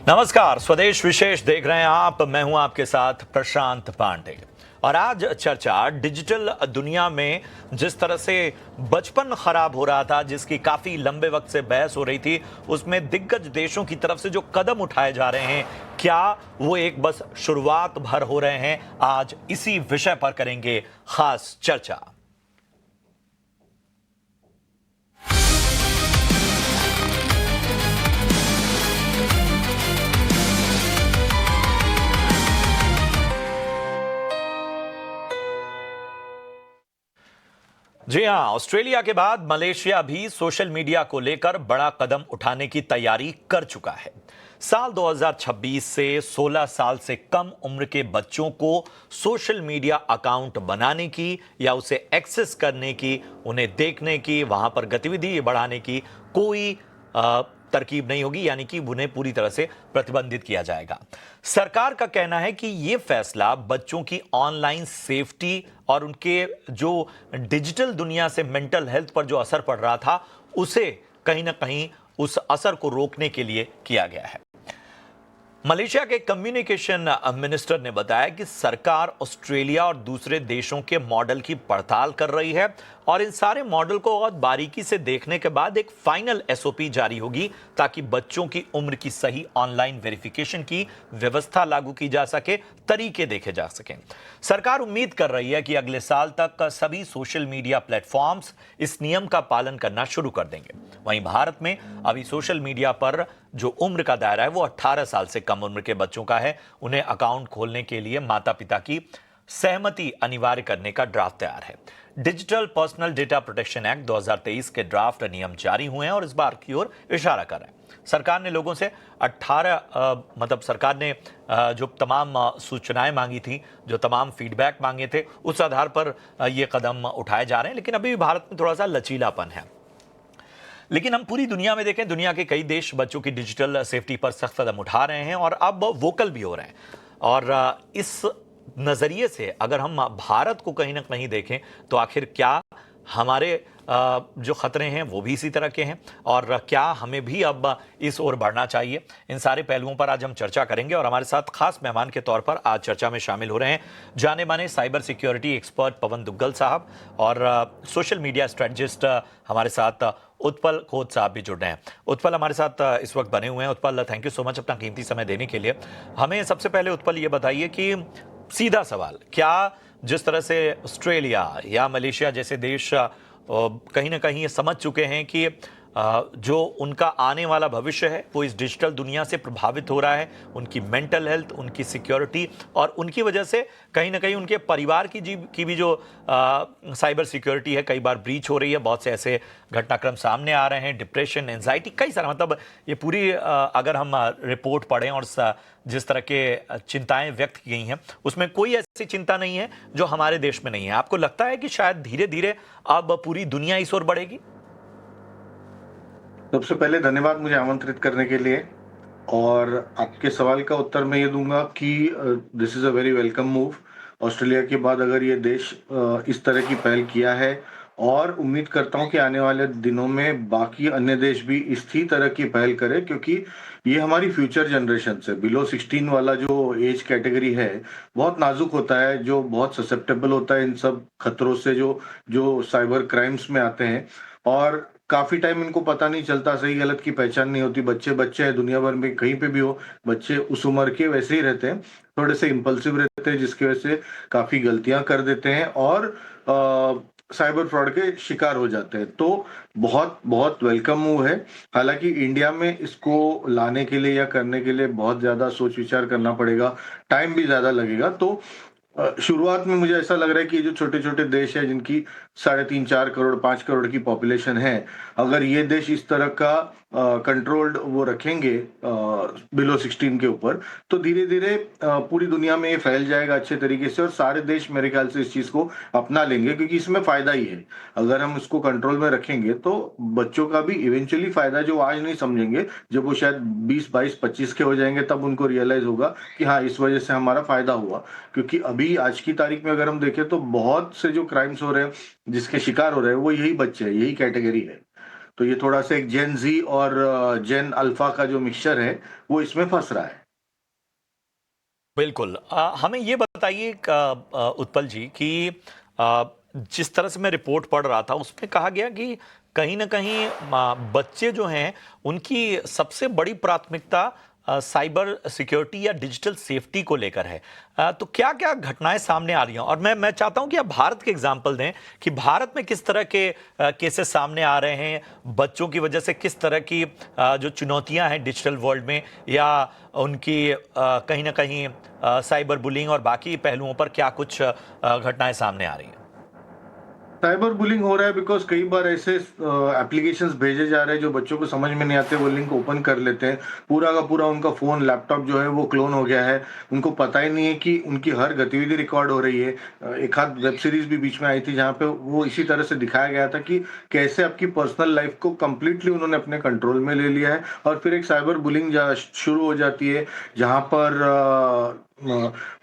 नमस्कार, स्वदेश विशेष देख रहे हैं आप। मैं हूं आपके साथ प्रशांत पांडे। और आज चर्चा डिजिटल दुनिया में जिस तरह से बचपन खराब हो रहा था, जिसकी काफी लंबे वक्त से बहस हो रही थी, उसमें दिग्गज देशों की तरफ से जो कदम उठाए जा रहे हैं, क्या वो एक बस शुरुआत भर हो रहे हैं? आज इसी विषय पर करेंगे खास चर्चा। जी हां, ऑस्ट्रेलिया के बाद मलेशिया भी सोशल मीडिया को लेकर बड़ा कदम उठाने की तैयारी कर चुका है। साल 2026 से 16 साल से कम उम्र के बच्चों को सोशल मीडिया अकाउंट बनाने की या उसे एक्सेस करने की, उन्हें देखने की, वहां पर गतिविधि बढ़ाने की कोई तरकीब नहीं होगी, यानी कि उन्हें पूरी तरह से प्रतिबंधित किया जाएगा। सरकार का कहना है कि यह फैसला बच्चों की ऑनलाइन सेफ्टी और उनके जो डिजिटल दुनिया से मेंटल हेल्थ पर जो असर पड़ रहा था, उसे कहीं ना कहीं उस असर को रोकने के लिए किया गया है। मलेशिया के कम्युनिकेशन मिनिस्टर ने बताया कि सरकार ऑस्ट्रेलिया और दूसरे देशों के मॉडल की पड़ताल कर रही है और इन सारे मॉडल को बहुत बारीकी से देखने के बाद एक फाइनल एसओपी जारी होगी, ताकि बच्चों की उम्र की सही ऑनलाइन वेरिफिकेशन की व्यवस्था लागू की जा सके, तरीके देखे जा सकें। सरकार उम्मीद कर रही है कि अगले साल तक सभी सोशल मीडिया प्लेटफॉर्म्स इस नियम का पालन करना शुरू कर देंगे। वहीं भारत में अभी सोशल मीडिया पर जो उम्र का दायरा है वो 18 साल से कम उम्र के बच्चों का है। उन्हें अकाउंट खोलने के लिए माता पिता की सहमति अनिवार्य करने का ड्राफ्ट तैयार है। Digital personal data protection act 2023 के ड्राफ्ट नियम जारी हुए हैं और इस बार की ओर इशारा कर रहे हैं। सरकार ने लोगों से सरकार ने जो तमाम सूचनाएं मांगी थी, जो तमाम फीडबैक मांगे थे, उस आधार पर ये कदम उठाए जा रहे हैं। लेकिन अभी भी भारत में थोड़ा सा लचीलापन है। लेकिन हम पूरी दुनिया में देखें, दुनिया के कई देश बच्चों की डिजिटल सेफ्टी पर सख्त कदम उठा रहे हैं और अब वोकल भी हो रहे हैं। और इस नजरिए से अगर हम भारत को कहीं ना कहीं देखें तो आखिर क्या हमारे जो खतरे हैं वो भी इसी तरह के हैं, और क्या हमें भी अब इस ओर बढ़ना चाहिए? इन सारे पहलुओं पर आज हम चर्चा करेंगे और हमारे साथ खास मेहमान के तौर पर आज चर्चा में शामिल हो रहे हैं जाने माने साइबर सिक्योरिटी एक्सपर्ट पवन दुग्गल साहब और सोशल मीडिया स्ट्रेटजिस्ट हमारे साथ उत्पल खोत साहब भी जुड़ रहे हैं। उत्पल हमारे साथ इस वक्त बने हुए हैं। Utpal, thank you so much अपना कीमती समय देने के लिए। हमें सबसे पहले उत्पल ये बताइए कि सीधा सवाल, क्या जिस तरह से ऑस्ट्रेलिया या मलेशिया जैसे देश कहीं ना कहीं ये समझ चुके हैं कि जो उनका आने वाला भविष्य है वो इस डिजिटल दुनिया से प्रभावित हो रहा है, उनकी मेंटल हेल्थ, उनकी सिक्योरिटी और उनकी वजह से कहीं ना कहीं उनके परिवार की भी जो साइबर सिक्योरिटी है कई बार ब्रीच हो रही है। बहुत से ऐसे घटनाक्रम सामने आ रहे हैं, डिप्रेशन, एंजाइटी, कई सारा, मतलब ये पूरी अगर हम रिपोर्ट पढ़ें और जिस तरह के चिंताएं व्यक्त की गई हैं, उसमें कोई ऐसी चिंता नहीं है जो हमारे देश में नहीं है। आपको लगता है कि शायद धीरे धीरे अब पूरी दुनिया इस ओर बढ़ेगी? सबसे पहले धन्यवाद मुझे आमंत्रित करने के लिए। और आपके सवाल का उत्तर मैं ये दूंगा कि this is a very welcome move. Australia के बाद अगर ये देश इस तरह की पहल किया है, और उम्मीद करता हूँ कि आने वाले दिनों में बाकी अन्य देश भी इसी तरह की पहल करें, क्योंकि ये हमारी फ्यूचर जनरेशन से बिलो 16 वाला जो एज कैटेगरी है बहुत नाजुक होता है, जो बहुत ससेप्टेबल होता है इन सब खतरों से जो जो साइबर क्राइम्स में आते हैं। और काफी टाइम इनको पता नहीं चलता, सही गलत की पहचान नहीं होती। बच्चे बच्चे हैं, दुनिया भर में कहीं पे भी हो, बच्चे उस उम्र के वैसे ही रहते हैं, थोड़े से इम्पल्सिव रहते हैं, जिसकी वजह से काफी गलतियां कर देते हैं और साइबर फ्रॉड के शिकार हो जाते हैं। तो बहुत बहुत वेलकम मूव है। हालांकि इंडिया में इसको लाने के लिए या करने के लिए बहुत ज्यादा सोच विचार करना पड़ेगा, टाइम भी ज्यादा लगेगा। तो शुरुआत में मुझे ऐसा लग रहा है कि जो छोटे छोटे देश है जिनकी 3.5-4 करोड़ 5 करोड़ की पॉपुलेशन है, अगर ये देश इस तरह का कंट्रोल्ड वो रखेंगे बिलो 16 के ऊपर, तो धीरे धीरे पूरी दुनिया में ये फैल जाएगा अच्छे तरीके से और सारे देश मेरे ख्याल से इस चीज को अपना लेंगे, क्योंकि इसमें फायदा ही है। अगर हम इसको कंट्रोल में रखेंगे तो बच्चों का भी इवेंचुअली फायदा, जो आज नहीं समझेंगे, जब वो शायद 20, 22, 25 के हो जाएंगे तब उनको रियलाइज होगा कि हाँ, इस वजह से हमारा फायदा हुआ। क्योंकि अभी आज की तारीख में अगर हम देखें तो बहुत से जो क्राइम्स हो रहे हैं, जिसके शिकार हो रहे हैं, वो यही बच्चे हैं, यही कैटेगरी है। तो ये थोड़ा सा एक जेन जी और जेन अल्फा का जो मिक्सचर है वो इसमें फंस रहा है। बिल्कुल। हमें ये बताइए उत्पल जी कि अ, जिस तरह से मैं रिपोर्ट पढ़ रहा था उसमें कहा गया कि कहीं ना कहीं बच्चे जो हैं उनकी सबसे बड़ी प्राथमिकता साइबर सिक्योरिटी या डिजिटल सेफ्टी को लेकर है। तो क्या क्या घटनाएं सामने आ रही हैं, और मैं चाहता हूं कि आप भारत के एग्जाम्पल दें कि भारत में किस तरह के केसेस सामने आ रहे हैं, बच्चों की वजह से किस तरह की जो चुनौतियां हैं डिजिटल वर्ल्ड में, या उनकी कहीं ना कहीं साइबर बुलिंग और बाकी पहलुओं पर क्या कुछ घटनाएं सामने आ रही हैं। साइबर बुलिंग हो रहा है बिकॉज कई बार ऐसे एप्लीकेशंस भेजे जा रहे हैं जो बच्चों को समझ में नहीं आते, वो लिंक ओपन कर लेते हैं, पूरा का पूरा उनका फोन लैपटॉप जो है वो क्लोन हो गया है, उनको पता ही नहीं है कि उनकी हर गतिविधि रिकॉर्ड हो रही है। एक आध वेब सीरीज भी बीच में आई थी जहाँ पे वो इसी तरह से दिखाया गया था कि कैसे आपकी पर्सनल लाइफ को कंप्लीटली उन्होंने अपने कंट्रोल में ले लिया है, और फिर एक साइबर बुलिंग शुरू हो जाती है जहाँ पर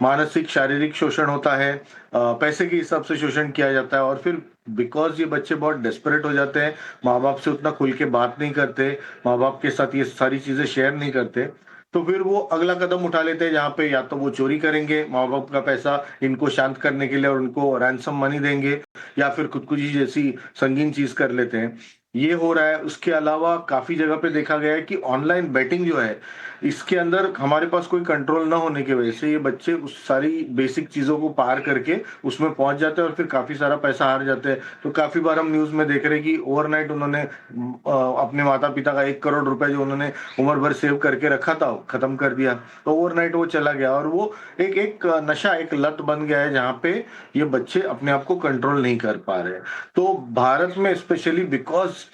मानसिक शारीरिक शोषण होता है, पैसे के हिसाब से शोषण किया जाता है, और फिर बिकॉज ये बच्चे बहुत डेस्परेट हो जाते हैं, माँ बाप से उतना खुल के बात नहीं करते, माँ बाप के साथ ये सारी चीजें शेयर नहीं करते, तो फिर वो अगला कदम उठा लेते हैं जहाँ पे या तो वो चोरी करेंगे माँ बाप का पैसा इनको शांत करने के लिए और उनको रैंसम मनी देंगे, या फिर खुदकुशी जैसी संगीन चीज कर लेते हैं। ये हो रहा है। उसके अलावा काफी जगह पे देखा गया है कि ऑनलाइन बेटिंग जो है, इसके अंदर हमारे पास कोई कंट्रोल ना होने की वजह से ये बच्चे उस सारी बेसिक चीजों को पार करके उसमें पहुंच जाते हैं और फिर काफी सारा पैसा हार जाते हैं। तो काफी बार हम न्यूज में देख रहे हैं कि ओवरनाइट उन्होंने अपने माता पिता का 1 करोड़ रुपए जो उन्होंने उम्र भर सेव करके रखा था खत्म कर दिया। तो ओवरनाइट वो चला गया और वो एक एक नशा, एक लत बन गया है जहाँ पे ये बच्चे अपने आप को कंट्रोल नहीं कर पा रहे हैं। तो भारत में स्पेशली बिकॉज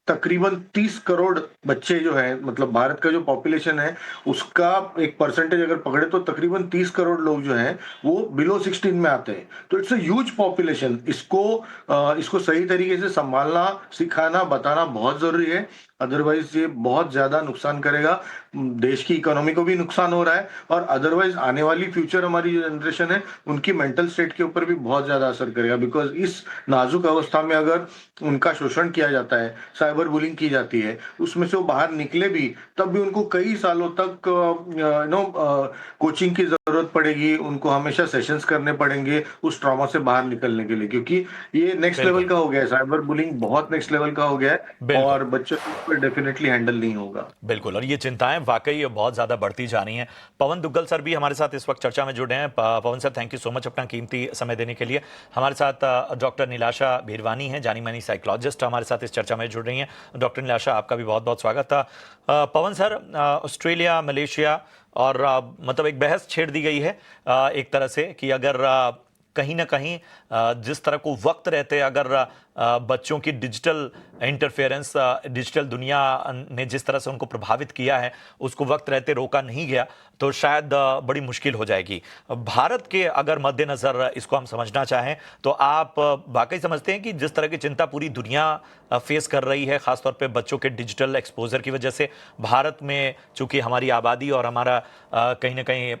तकरीबन 30 करोड़ बच्चे जो है, मतलब भारत का जो पॉपुलेशन है उसका एक परसेंटेज अगर पकड़े तो तकरीबन 30 करोड़ लोग जो हैं वो बिलो 16 में आते हैं। तो इट्स अ ह्यूज पॉपुलेशन। इसको सही तरीके से संभालना, सिखाना, बताना बहुत जरूरी है, अदरवाइज ये बहुत ज्यादा नुकसान करेगा। देश की इकोनॉमी को भी नुकसान हो रहा है, और अदरवाइज आने वाली फ्यूचर हमारी जो जनरेशन है उनकी मेंटल स्टेट के ऊपर भी बहुत ज्यादा असर करेगा। बिकॉज इस नाजुक अवस्था में अगर उनका शोषण किया जाता है, साइबर बुलिंग की जाती है, उसमें से वो बाहर निकले भी तब भी उनको कई सालों तक कोचिंग की जरूरत पड़ेगी, उनको हमेशा सेशंस करने पड़ेंगे उस ट्रॉमा से बाहर निकलने के लिए, क्योंकि ये नेक्स्ट लेवल बिल्कुल। का हो गया है, साइबर बुलिंग बहुत नेक्स्ट लेवल का हो गया है बिल्कुल। और बच्चों को डेफिनेटली हैंडल नहीं होगा। बिल्कुल, और ये चिंताएं वाकई बहुत ज्यादा बढ़ती जा रही हैं। पवन दुग्गल सर भी हमारे साथ इस वक्त चर्चा में जुड़े हैं। Pawan sir, thank you so much अपना कीमती समय देने के लिए। हमारे साथ डॉक्टर नीलाशा भीरवानी हैं, जानी मानी साइकोलॉजिस्ट, हमारे साथ इस चर्चा में जुड़ रही हैं। डॉक्टर नीलाशा, आपका भी बहुत बहुत स्वागत था। पवन सर, ऑस्ट्रेलिया, मलेशिया और मतलब एक बहस छेड़ दी गई है एक तरह से कि अगर कहीं ना कहीं जिस तरह को वक्त रहते अगर बच्चों की डिजिटल इंटरफेरेंस, डिजिटल दुनिया ने जिस तरह से उनको प्रभावित किया है उसको वक्त रहते रोका नहीं गया तो शायद बड़ी मुश्किल हो जाएगी। भारत के अगर मद्देनज़र इसको हम समझना चाहें तो आप वाकई समझते हैं कि जिस तरह की चिंता पूरी दुनिया फेस कर रही है, ख़ासतौर पे बच्चों के डिजिटल एक्सपोजर की वजह से, भारत में चूंकि हमारी आबादी और हमारा कहीं ना कहीं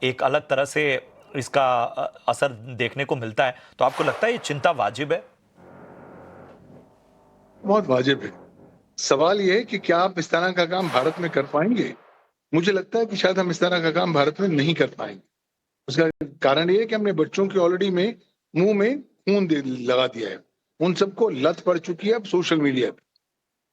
एक अलग तरह से इसका असर देखने को मिलता है, तो आपको लगता है ये चिंता वाजिब है? बहुत वाजिब है। सवाल ये है कि क्या आप इस तरह का काम भारत में कर पाएंगे? मुझे लगता है कि शायद हम इस तरह का काम भारत में नहीं कर पाएंगे। उसका कारण ये है कि हमने बच्चों के ऑलरेडी में मुंह में खून लगा दिया है। उन सबको लत पड़ चुकी है अब सोशल मीडिया पे।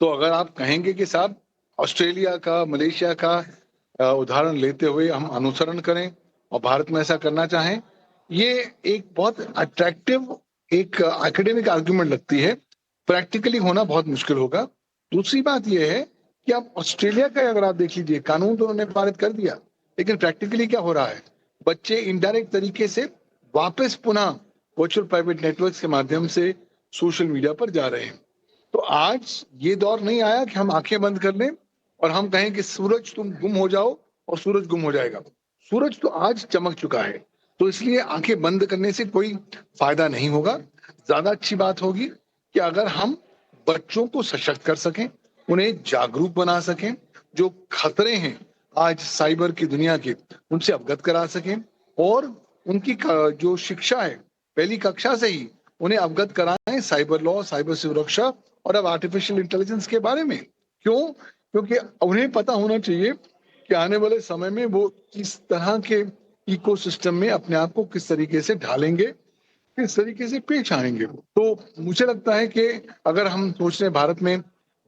तो अगर आप कहेंगे कि साहब ऑस्ट्रेलिया का, मलेशिया का उदाहरण लेते हुए हम अनुसरण करें और भारत में ऐसा करना चाहें, ये एक बहुत अट्रैक्टिव एक एकेडमिक आर्गुमेंट लगती है। प्रैक्टिकली होना बहुत मुश्किल होगा। दूसरी बात यह है कि आप ऑस्ट्रेलिया का अगर आप देख लीजिए, कानून तो उन्होंने पारित कर दिया, लेकिन प्रैक्टिकली क्या हो रहा है? बच्चे इनडायरेक्ट तरीके से वापस पुनः वर्चुअल प्राइवेट नेटवर्क्स के माध्यम से सोशल मीडिया पर जा रहे हैं। तो आज ये दौर नहीं आया कि हम आंखें बंद कर लें और हम कहें कि सूरज तुम गुम हो जाओ और सूरज गुम हो जाएगा। सूरज तो आज चमक चुका है, तो इसलिए आंखें बंद करने से कोई फायदा नहीं होगा। ज्यादा अच्छी बात होगी कि अगर हम बच्चों को सशक्त कर सकें, उन्हें जागरूक बना सकें, जो खतरे हैं आज साइबर की दुनिया के उनसे अवगत करा सकें, और उनकी जो शिक्षा है पहली कक्षा से ही उन्हें अवगत कराएं साइबर लॉ, साइबर सुरक्षा और अब आर्टिफिशियल इंटेलिजेंस के बारे में। क्यों? क्योंकि उन्हें पता होना चाहिए कि आने वाले समय में वो इस तरह के इकोसिस्टम में अपने आप को किस तरीके से ढालेंगे, किस तरीके से पेश आएंगे। तो मुझे लगता है कि अगर हम सोच रहे हैं भारत में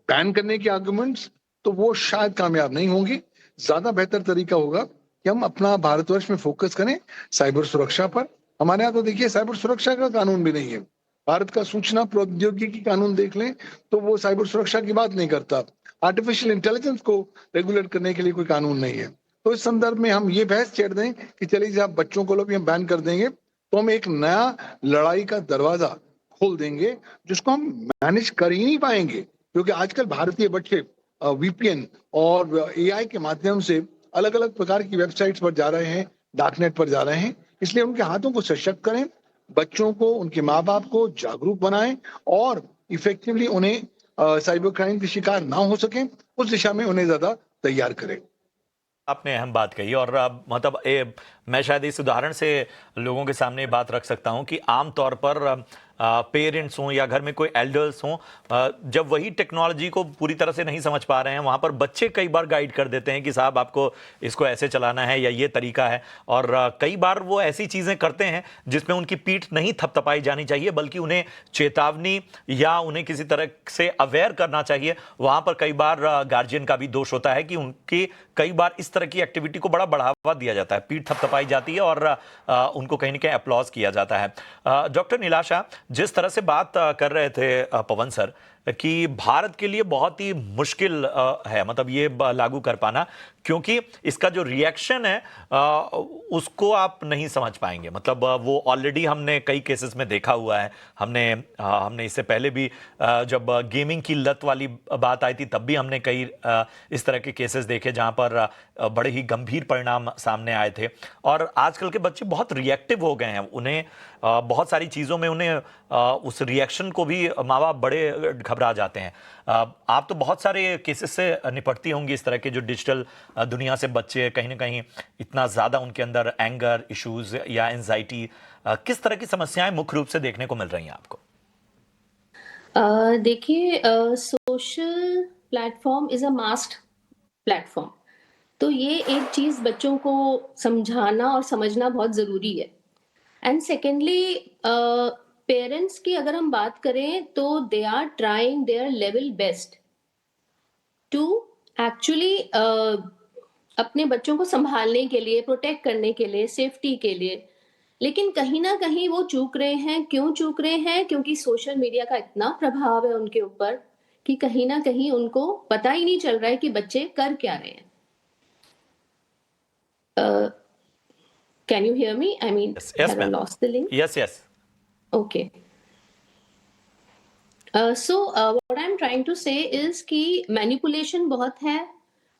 बैन करने की आर्गुमेंट्स, तो वो शायद कामयाब नहीं होंगी। ज्यादा बेहतर तरीका होगा कि हम अपना भारतवर्ष में फोकस करें साइबर सुरक्षा पर। हमारे यहाँ तो देखिए साइबर सुरक्षा का कानून भी नहीं है। भारत का सूचना प्रौद्योगिकी कानून देख लें तो वो साइबर सुरक्षा की बात नहीं करता। आर्टिफिशियल इंटेलिजेंस को रेगुलेट करने के लिए कोई कानून नहीं है। तो इस संदर्भ में हम ये बहस छेड़ दें कि चलिए जब बच्चों को भी हम बैन कर देंगे तो हम एक नया लड़ाई का दरवाजा खोल देंगे जिसको हम मैनेज कर ही नहीं पाएंगे। क्योंकि आजकल भारतीय बच्चे वीपीएन और एआई के माध्यम से अलग अलग प्रकार की वेबसाइट्स पर जा रहे हैं, डार्कनेट पर जा रहे हैं। इसलिए उनके हाथों को सशक्त करें, बच्चों को, उनके माँ बाप को जागरूक बनाएं और इफेक्टिवली उन्हें साइबर क्राइम के शिकार ना हो सके, उस दिशा में उन्हें ज्यादा तैयार करें। आपने अहम बात कही और मतलब मैं शायद इस उदाहरण से लोगों के सामने ये बात रख सकता हूं कि आमतौर पर पेरेंट्स हों या घर में कोई एल्डर्स हों, जब वही टेक्नोलॉजी को पूरी तरह से नहीं समझ पा रहे हैं, वहाँ पर बच्चे कई बार गाइड कर देते हैं कि साहब आपको इसको ऐसे चलाना है या ये तरीका है। और कई बार वो ऐसी चीज़ें करते हैं जिसमें उनकी पीठ नहीं थपथपाई जानी चाहिए, बल्कि उन्हें चेतावनी या उन्हें किसी तरह से अवेयर करना चाहिए। वहाँ पर कई बार गार्जियन का भी दोष होता है कि उनकी कई बार इस तरह की एक्टिविटी को बड़ा बढ़ावा दिया जाता है, पीठ थपथपाई जाती है और उनको कहीं ना कहीं अप्लॉज किया जाता है। डॉक्टर नीलाशा, जिस तरह से बात कर रहे थे पवन सर कि भारत के लिए बहुत ही मुश्किल है मतलब ये लागू कर पाना, क्योंकि इसका जो रिएक्शन है उसको आप नहीं समझ पाएंगे। मतलब वो ऑलरेडी हमने कई केसेस में देखा हुआ है। हमने इससे पहले भी जब गेमिंग की लत वाली बात आई थी तब भी हमने कई इस तरह के केसेस देखे जहां पर बड़े ही गंभीर परिणाम सामने आए थे। और आजकल के बच्चे बहुत रिएक्टिव हो गए हैं, उन्हें बहुत सारी चीज़ों में उन्हें उस रिएक्शन को भी माँ बाप बड़े घबरा जाते हैं। आप तो बहुत सारे केसेस से निपटती होंगी इस तरह के, जो डिजिटल दुनिया से बच्चे कहीं ना कहीं इतना ज़्यादा उनके अंदर एंगर इश्यूज या एंजाइटी, किस तरह की समस्याएं मुख्य रूप से देखने को मिल रही हैं आपको? देखिए, social platform is a massed platform. तो ये एक चीज़ बच्चों को समझाना और समझना बहुत ज़रूरी है। एंड सेकेंडली, पेरेंट्स की अगर हम बात करें तो they are trying their level best to actually अपने बच्चों को संभालने के लिए, प्रोटेक्ट करने के लिए, सेफ्टी के लिए। लेकिन कहीं न कहीं वो चूक रहे हैं। क्यों चूक रहे हैं? क्योंकि सोशल मीडिया का इतना प्रभाव है उनके ऊपर कि कहीं न कहीं उनको पता ही नहीं चल रहा है कि बच्चे कर क्या रहे हैं। Can you hear me? I mean, Yes, yes, have I ma'am. Lost the link? Yes, yes. Okay. What I'm trying to say is कि मैनिपुलेशन बहुत है,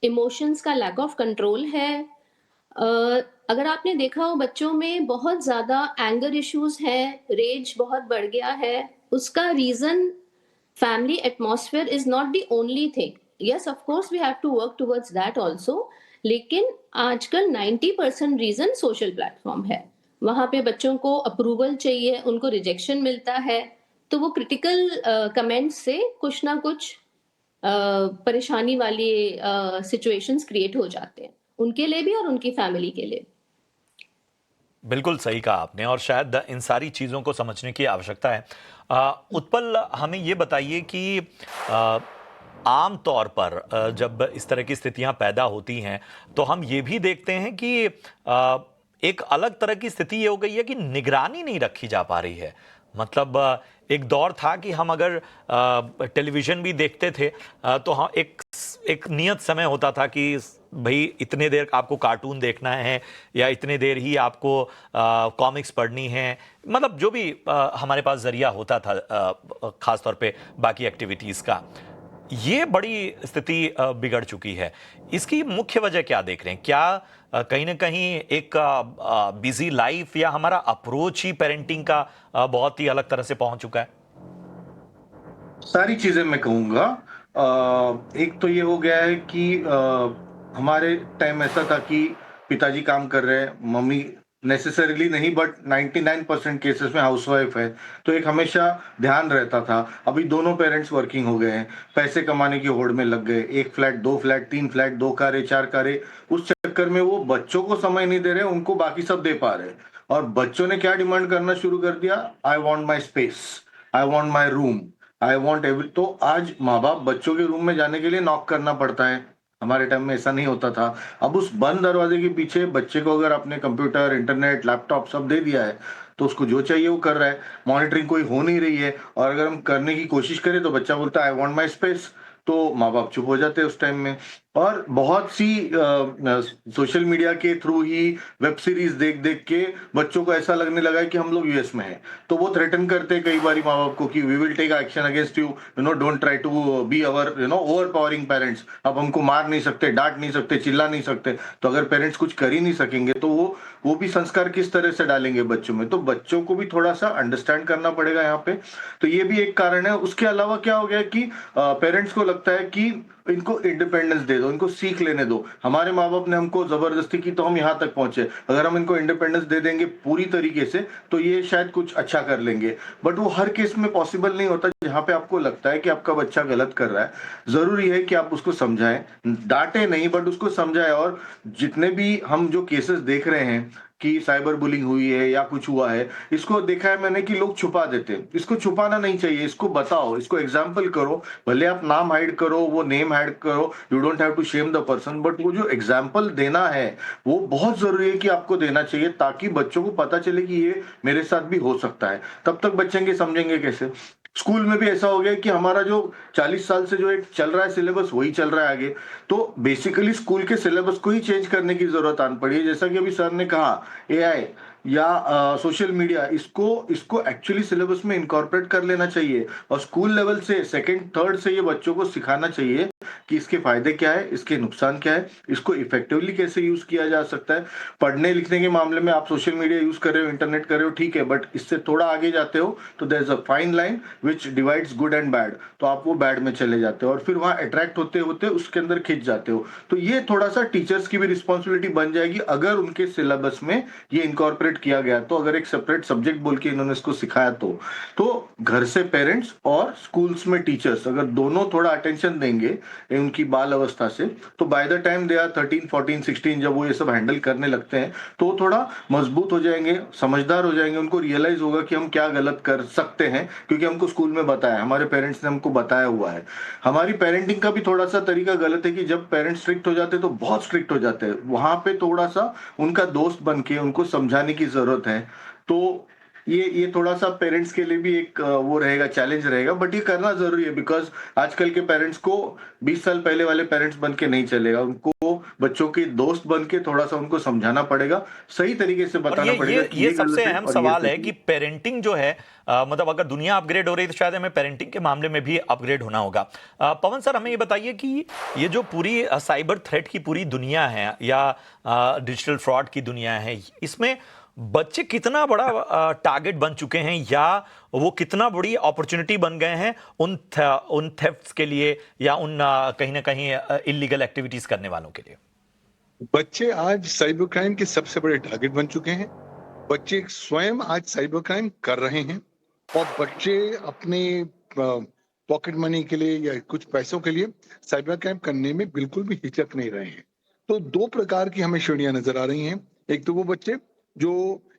इमोशंस का लैक ऑफ कंट्रोल है। अगर आपने देखा हो बच्चों में बहुत ज़्यादा एंगर इश्यूज हैं, रेज बहुत बढ़ गया है। उसका reason family atmosphere is not the only thing. Yes, of course we have to work towards that also. लेकिन आजकल 90% रीज़न सोशल प्लेटफॉर्म है। वहाँ पे बच्चों को अप्रूवल चाहिए, उनको रिजेक्शन मिलता है, तो वो क्रिटिकल कमेंट्स से कुछ ना कुछ परेशानी वाली सिचुएशंस क्रिएट हो जाते हैं, उनके लिए भी और उनकी फैमिली के लिए। बिल्कुल सही कहा आपने और शायद इन सारी चीज़ों को समझने की आवश्यकता है। उत्पल, हमें ये बताइए कि आम तौर पर जब इस तरह की स्थितियां पैदा होती हैं तो हम ये भी देखते हैं कि एक अलग तरह की स्थिति ये हो गई है कि निगरानी नहीं रखी जा पा रही है। मतलब एक दौर था कि हम अगर टेलीविज़न भी देखते थे तो हाँ, एक नियत समय होता था कि भाई इतने देर आपको कार्टून देखना है या इतने देर ही आपको कॉमिक्स पढ़नी है, मतलब जो भी हमारे पास जरिया होता था ख़ास तौर पे बाकी एक्टिविटीज़ का। ये बड़ी स्थिति बिगड़ चुकी है। इसकी मुख्य वजह क्या देख रहे हैं? क्या कहीं ना कहीं एक बिजी लाइफ या हमारा अप्रोच ही पेरेंटिंग का बहुत ही अलग तरह से पहुंच चुका है? सारी चीजें मैं कहूँगा। एक तो ये हो गया है कि हमारे टाइम ऐसा था कि पिताजी काम कर रहे हैं, मम्मी नेसेसरीली नहीं, बट 99% केसेस में हाउसवाइफ है, तो एक हमेशा ध्यान रहता था। अभी दोनों पेरेंट्स वर्किंग हो गए हैं, पैसे कमाने की होड़ में लग गए, 1 फ्लैट, 2 फ्लैट, 3 फ्लैट, 2 कारें, 4 कारें, उस चक्कर में वो बच्चों को समय नहीं दे रहे, उनको बाकी सब दे पा रहे। और बच्चों ने क्या डिमांड करना शुरू कर दिया, I want my space, I want my room, I want every. तो आज माँ बाप बच्चों के रूम में जाने के लिए नॉक करना पड़ता है। हमारे टाइम में ऐसा नहीं होता था। अब उस बंद दरवाजे के पीछे बच्चे को अगर आपने कंप्यूटर, इंटरनेट, लैपटॉप सब दे दिया है, तो उसको जो चाहिए वो कर रहा है। मॉनिटरिंग कोई हो नहीं रही है, और अगर हम करने की कोशिश करें तो बच्चा बोलता है आई वांट माय स्पेस, तो माँ बाप चुप हो जाते हैं उस टाइम में। और बहुत सी सोशल मीडिया के थ्रू ही वेब सीरीज देख देख के बच्चों को ऐसा लगने लगा है कि हम लोग यूएस में हैं, तो वो थ्रेटन करते हैं कई बार माँ बाप को कि we will take action against you, you know, don't try to be our, you know, overpowering parents. अब हमको मार नहीं सकते, डांट नहीं सकते, चिल्ला नहीं सकते। तो अगर पेरेंट्स कुछ कर ही नहीं सकेंगे तो वो भी संस्कार किस तरह से डालेंगे बच्चों में। तो बच्चों को भी थोड़ा सा अंडरस्टैंड करना पड़ेगा यहाँ पे। तो ये भी एक कारण है। उसके अलावा क्या हो गया कि पेरेंट्स को लगता है कि इनको इंडिपेंडेंस दे दो, इनको सीख लेने दो। हमारे माँ बाप ने हमको जबरदस्ती की तो हम यहाँ तक पहुंचे, अगर हम इनको इंडिपेंडेंस दे देंगे पूरी तरीके से तो ये शायद कुछ अच्छा कर लेंगे। बट वो हर केस में पॉसिबल नहीं होता। जहाँ पे आपको लगता है कि आपका बच्चा गलत कर रहा है, जरूरी है कि आप उसको समझाएं, डांटे नहीं बट उसको समझाएं। और जितने भी हम जो केसेस देख रहे हैं कि साइबर बुलिंग हुई है या कुछ हुआ है, इसको देखा है मैंने कि लोग छुपा देते हैं। इसको छुपाना नहीं चाहिए, इसको बताओ, इसको एग्जाम्पल करो। भले आप नाम हाइड करो, वो नेम हाइड करो, you don't have to shame the person, but वो जो एग्जाम्पल देना है वो बहुत जरूरी है कि आपको देना चाहिए, ताकि बच्चों को पता चले कि ये मेरे साथ भी हो सकता है। तब तक बचेंगे, समझेंगे कैसे। स्कूल में भी ऐसा हो गया कि हमारा जो 40 साल से जो एक चल रहा है सिलेबस, वही चल रहा है आगे। तो बेसिकली स्कूल के सिलेबस को ही चेंज करने की जरूरत आन पड़ी है। जैसा कि अभी सर ने कहा, एआई या सोशल मीडिया, इसको एक्चुअली सिलेबस में इनकॉर्पोरेट कर लेना चाहिए। और स्कूल लेवल से, सेकंड थर्ड से ये बच्चों को सिखाना चाहिए कि इसके फायदे क्या है, इसके नुकसान क्या है, इसको इफेक्टिवली कैसे यूज किया जा सकता है। पढ़ने लिखने के मामले में आप सोशल मीडिया यूज कर रहे हो, इंटरनेट कर रहे हो, ठीक है, बट इससे थोड़ा आगे जाते हो तो there is a fine line which divides good and bad, तो आप वो बैड में चले जाते हो और फिर वहां अट्रैक्ट होते होते उसके अंदर खिंच जाते हो। तो ये थोड़ा सा टीचर्स की भी रिस्पॉन्सिबिलिटी बन जाएगी अगर उनके सिलेबस में ये इनकॉर्पोरेट किया गया। तो अगर एक सेपरेट सब्जेक्ट बोल के इन्होंने इसको सिखाया तो घर से पेरेंट्स और स्कूल्स में टीचर्स अगर दोनों थोड़ा अटेंशन देंगे उनकी बाल अवस्था से, तो by the time they are 13, 14, 16, जब वो ये सब हैंडल करने लगते हैं तो थोड़ा मजबूत हो जाएंगे, समझदार हो जाएंगे। उनको रियलाइज होगा कि हम क्या गलत कर सकते हैं, क्योंकि हमको स्कूल में बताया, हमारे पेरेंट्स ने हमको बताया हुआ है। हमारी पेरेंटिंग का भी थोड़ा सा तरीका गलत है कि जब पेरेंट्स स्ट्रिक्ट हो जाते हैं तो बहुत स्ट्रिक्ट हो जाते हैं। वहां पे थोड़ा सा उनका दोस्त बन के उनको समझाने की जरूरत है। तो ये थोड़ा सा पेरेंट्स के लिए भी एक वो रहेगा, चैलेंज रहेगा, बट ये करना जरूरी है। बिकॉज आजकल के पेरेंट्स को 20 साल पहले वाले पेरेंट्स बन के नहीं चलेगा, उनको बच्चों के दोस्त बन के थोड़ा सा उनको समझाना पड़ेगा, सही तरीके से और बताना पड़ेगा कि ये ये सबसे गलत है अहम और ये सवाल है सही कि पेरेंटिंग जो है, मतलब अगर दुनिया अपग्रेड हो रही है तो शायद हमें पेरेंटिंग के मामले में भी अपग्रेड होना होगा। पवन सर, हमें ये बताइए कि ये जो पूरी साइबर थ्रेट की पूरी दुनिया है या डिजिटल फ्रॉड की दुनिया है, इसमें बच्चे कितना बड़ा टारगेट बन चुके हैं या वो कितना बड़ी अपॉर्चुनिटी बन गए हैं उन थेफ्ट्स के लिए या उन कहीं ना कहीं इलीगल एक्टिविटीज करने वालों के लिए। बच्चे आज साइबर क्राइम के सबसे बड़े टारगेट बन चुके हैं। बच्चे स्वयं आज साइबर क्राइम कर रहे हैं और बच्चे अपने पॉकेट मनी के लिए या कुछ पैसों के लिए साइबर क्राइम करने में बिल्कुल भी हिचक नहीं रहे हैं। तो दो प्रकार की हमें श्रेणियां नजर आ रही हैं। एक तो वो बच्चे जो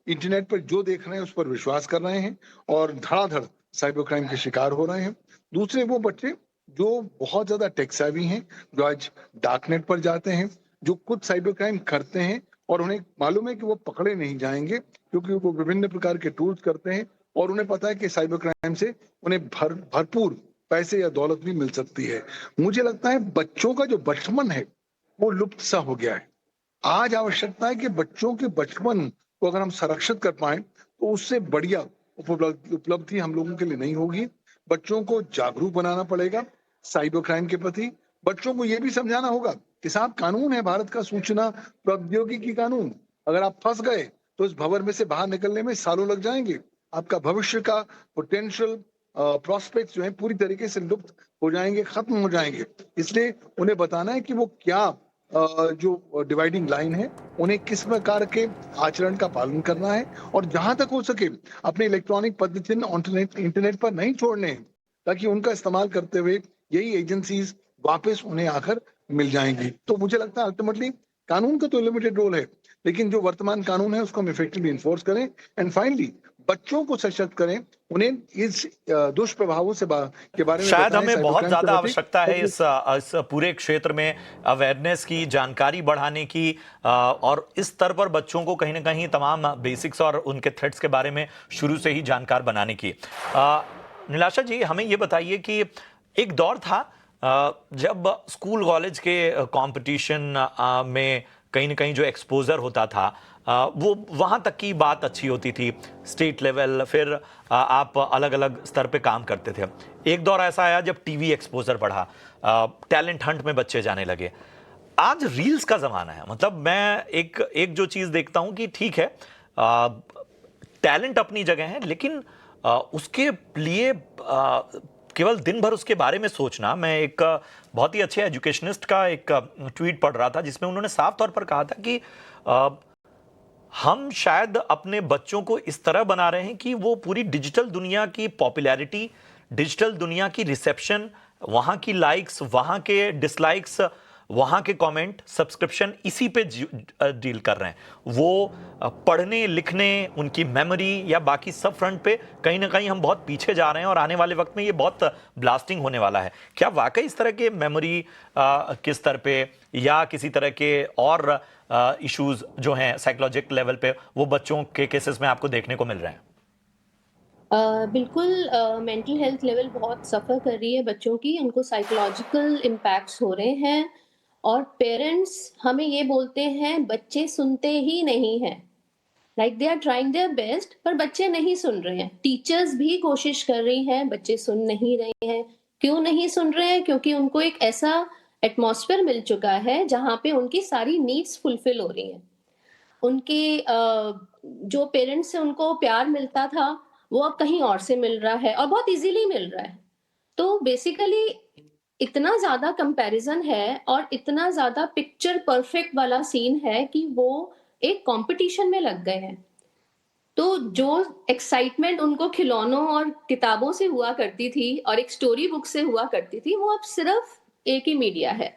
इंटरनेट पर जो देख रहे हैं उस पर विश्वास कर रहे हैं और धड़ाधड़ साइबर क्राइम के शिकार हो रहे हैं। दूसरे वो बच्चे जो बहुत ज्यादा टेक सेवी हैं, जो आज डार्कनेट पर जाते हैं, जो खुद साइबर क्राइम करते हैं और उन्हें मालूम है कि वो पकड़े नहीं जाएंगे क्योंकि वो विभिन्न प्रकार के टूल्स करते हैं और उन्हें पता है कि साइबर क्राइम से उन्हें भरपूर पैसे या दौलत भी मिल सकती है। मुझे लगता है बच्चों का जो बचपन है वो लुप्त सा हो गया है। आज आवश्यकता है कि बच्चों के बचपन को अगर हम संरक्षित कर पाए तो उससे बढ़िया उपलब्धि हम लोगों के लिए नहीं होगी। बच्चों को जागरूक बनाना पड़ेगा साइबर क्राइम के प्रति। बच्चों को यह भी समझाना होगा कि साहब कानून है भारत का, सूचना प्रौद्योगिकी कानून, अगर आप फंस गए तो इस भंवर में से बाहर निकलने में सालों लग जाएंगे। आपका भविष्य का पोटेंशियल प्रोस्पेक्ट जो है पूरी तरीके से लुप्त हो जाएंगे, खत्म हो जाएंगे। इसलिए उन्हें बताना है कि वो क्या जो डिवाइडिंग लाइन है उन्हें किस प्रकार के आचरण का पालन करना है और जहां तक हो सके अपने इलेक्ट्रॉनिक पद्धति इंटरनेट पर नहीं छोड़ने हैं, ताकि उनका इस्तेमाल करते हुए यही एजेंसीज वापस उन्हें आकर मिल जाएंगी। तो मुझे लगता है अल्टीमेटली कानून का तो लिमिटेड रोल है, लेकिन जो वर्तमान कानून है उसको हम इफेक्टिवली इन्फोर्स करें एंड फाइनली बच्चों को सशक्त करें, उन्हें इस दुष्प्रभावों से के बारे में शायद बताएं, हमें साइबर बहुत क्राइम के ज्यादा प्रति। आवश्यकता है इस पूरे क्षेत्र में अवेयरनेस की, जानकारी बढ़ाने की, और इस स्तर पर बच्चों को कहीं ना कहीं तमाम बेसिक्स और उनके थ्रेट्स के बारे में शुरू से ही जानकार बनाने की। नीलाशा जी, हमें ये बताइए कि एक दौर था जब स्कूल कॉलेज के कंपटीशन में कहीं ना कहीं जो एक्सपोजर होता था वो वहां तक की बात अच्छी होती थी, स्टेट लेवल, फिर आप अलग अलग स्तर पे काम करते थे। एक दौर ऐसा आया जब टीवी एक्सपोजर बढ़ा, टैलेंट हंट में बच्चे जाने लगे। आज रील्स का जमाना है। मतलब मैं एक जो चीज देखता हूं कि ठीक है, टैलेंट अपनी जगह है, लेकिन उसके लिए केवल दिन भर उसके बारे में सोचना। मैं एक बहुत ही अच्छे एजुकेशनिस्ट का एक ट्वीट पढ़ रहा था जिसमें उन्होंने साफ तौर पर कहा था कि हम शायद अपने बच्चों को इस तरह बना रहे हैं कि वो पूरी डिजिटल दुनिया की पॉपुलैरिटी, डिजिटल दुनिया की रिसेप्शन, वहां की लाइक्स, वहां के डिसलाइक्स, वहां के कमेंट, सब्सक्रिप्शन, इसी पे डील कर रहे हैं। वो पढ़ने लिखने, उनकी मेमोरी या बाकी सब फ्रंट पे कहीं ना कहीं हम बहुत पीछे जा रहे हैं और आने वाले वक्त में ये बहुत ब्लास्टिंग होने वाला है। क्या वाकई इस तरह के मेमोरी किस स्तर पे या किसी तरह के और इश्यूज जो हैं साइकोलॉजिकल लेवल पे वो बच्चों के केसेस में आपको देखने को मिल रहे हैं? बिल्कुल मेंटल हेल्थ लेवल बहुत सफ़र कर रही है बच्चों की, उनको साइकोलॉजिकल इम्पैक्ट्स हो रहे हैं और पेरेंट्स हमें ये बोलते हैं बच्चे सुनते ही नहीं हैं। Like they are trying their best पर बच्चे नहीं सुन रहे हैं। टीचर्स भी कोशिश कर रही हैं, बच्चे सुन नहीं रहे हैं। क्यों नहीं सुन रहे हैं? क्योंकि उनको एक ऐसा एटमॉस्फेयर मिल चुका है जहाँ पे उनकी सारी नीड्स फुलफिल हो रही हैं। उनके जो पेरेंट्स से उनको प्यार मिलता था, वो अब कहीं और से मिल रहा है और बहुत ईज़िली मिल रहा है। तो बेसिकली इतना ज़्यादा कंपैरिज़न है और इतना ज़्यादा पिक्चर परफेक्ट वाला सीन है कि वो एक कॉम्पिटिशन में लग गए हैं। तो जो एक्साइटमेंट उनको खिलौनों और किताबों से हुआ करती थी और एक स्टोरी बुक से हुआ करती थी, वो अब सिर्फ़ एक ही मीडिया है।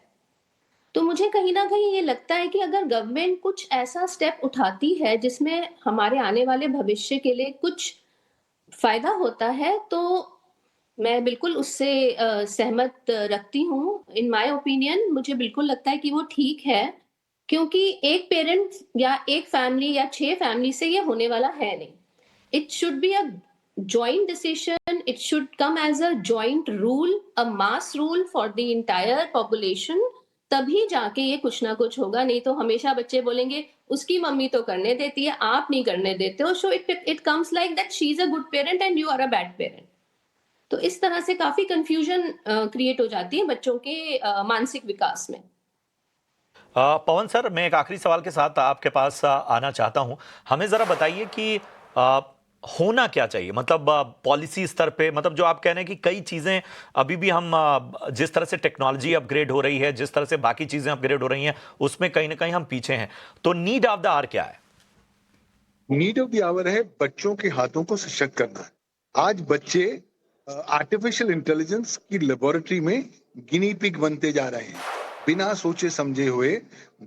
तो मुझे कहीं न कहीं ये लगता है कि अगर गवर्नमेंट कुछ ऐसा स्टेप उठाती है जिसमें हमारे आने वाले भविष्य के लिए कुछ फ़ायदा होता है, तो मैं बिल्कुल उससे सहमत रखती हूँ। इन माय ओपिनियन मुझे बिल्कुल लगता है कि वो ठीक है, क्योंकि एक पेरेंट या एक फैमिली या 6 फैमिली से ये होने वाला है नहीं। It should be a joint decision, it should come as a joint rule, a mass rule for the entire population, तभी जाके ये कुछ ना कुछ होगा। नहीं तो हमेशा बच्चे बोलेंगे उसकी मम्मी तो करने देती है, आप नहीं करने देते हो। So it comes like that she is a good parent and you are a bad parent. तो इस तरह से काफी कंफ्यूजन क्रिएट हो जाती है बच्चों के मानसिक विकास में। पवन सर, मैं एक आखिरी सवाल के साथ आपके पास आना चाहता हूं। हमें जरा बताइए कि होना क्या चाहिए, मतलब पॉलिसी स्तर पे, मतलब जो आप कह रहे हैं कि कई चीजें अभी भी हम जिस तरह से टेक्नोलॉजी अपग्रेड हो रही है, जिस तरह से बाकी चीजें अपग्रेड हो रही हैं, उसमें कहीं ना कहीं हम पीछे हैं। तो नीड ऑफ द आवर क्या है? नीड ऑफ द आवर है बच्चों के हाथों को सशक्त करना। आज बच्चे आर्टिफिशियल इंटेलिजेंस की लेबोरेटरी में गिनी पिग बनते जा रहे हैं। बिना सोचे समझे हुए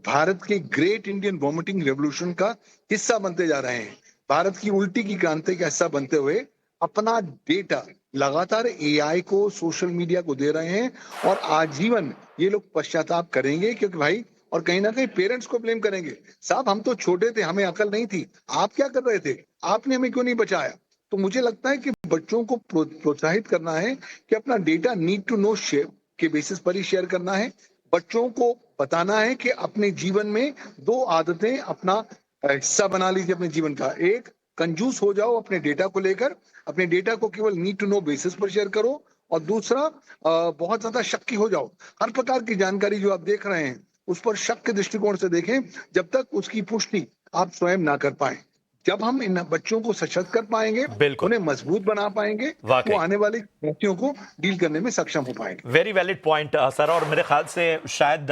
भारत के ग्रेट इंडियन वॉमिटिंग रेवोल्यूशन का हिस्सा बनते जा रहे हैं। भारत की उल्टी की क्रांति का हिस्सा बनते हुए अपना डेटा लगातार एआई को, सोशल मीडिया को दे रहे हैं और आजीवन ये लोग पश्चाताप करेंगे, क्योंकि भाई और कहीं ना कहीं पेरेंट्स को ब्लेम करेंगे, साहब हम तो छोटे थे, हमें अकल नहीं थी, आप क्या कर रहे थे, आपने हमें क्यों नहीं बचाया। तो मुझे लगता है कि बच्चों को प्रोत्साहित करना है कि अपना data need to know share के बेसिस पर ही शेयर करना है। बच्चों को बताना है कि अपने जीवन में 2 आदतें अपना हिस्सा बना लीजिए अपने जीवन का। एक, कंजूस हो जाओ अपने डेटा को लेकर, अपने डेटा को केवल नीड टू नो बेसिस पर शेयर करो। और दूसरा, बहुत ज्यादा शक्की हो जाओ, हर प्रकार की जानकारी जो आप देख रहे हैं उस पर शक के दृष्टिकोण से देखें, जब तक उसकी पुष्टि आप स्वयं ना कर पाए। जब हम इन बच्चों को सशक्त कर पाएंगे, बिल्कुल। उन्हें मजबूत बना पाएंगे, वाकई। वो आने वाली चुनौतियों को डील करने में सक्षम हो पाएंगे। वेरी वैलिड पॉइंट सर, और मेरे ख्याल से शायद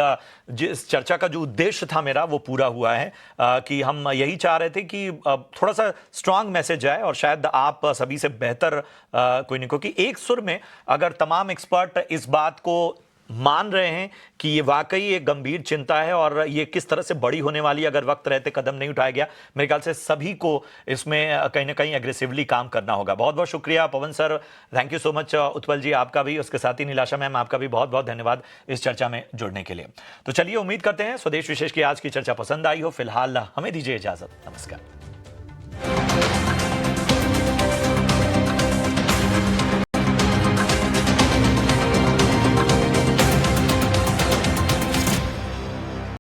जिस चर्चा का जो उद्देश्य था मेरा वो पूरा हुआ है, कि हम यही चाह रहे थे कि थोड़ा सा स्ट्रांग मैसेज जाए, और शायद आप सभी से बेहतर कोई नहीं, क्योंकि एक सुर में अगर तमाम एक्सपर्ट इस बात को मान रहे हैं कि ये वाकई एक गंभीर चिंता है और ये किस तरह से बड़ी होने वाली अगर वक्त रहते कदम नहीं उठाया गया, मेरे ख्याल से सभी को इसमें कहीं ना कहीं एग्रेसिवली काम करना होगा। बहुत बहुत शुक्रिया Pawan sir, thank you so much. Utpal ji आपका भी, उसके साथ ही नीलाशा मैम आपका भी बहुत बहुत धन्यवाद इस चर्चा में जुड़ने के लिए। तो चलिए, उम्मीद करते हैं स्वदेश विशेष की आज की चर्चा पसंद आई हो। फिलहाल हमें दीजिए इजाजत, नमस्कार।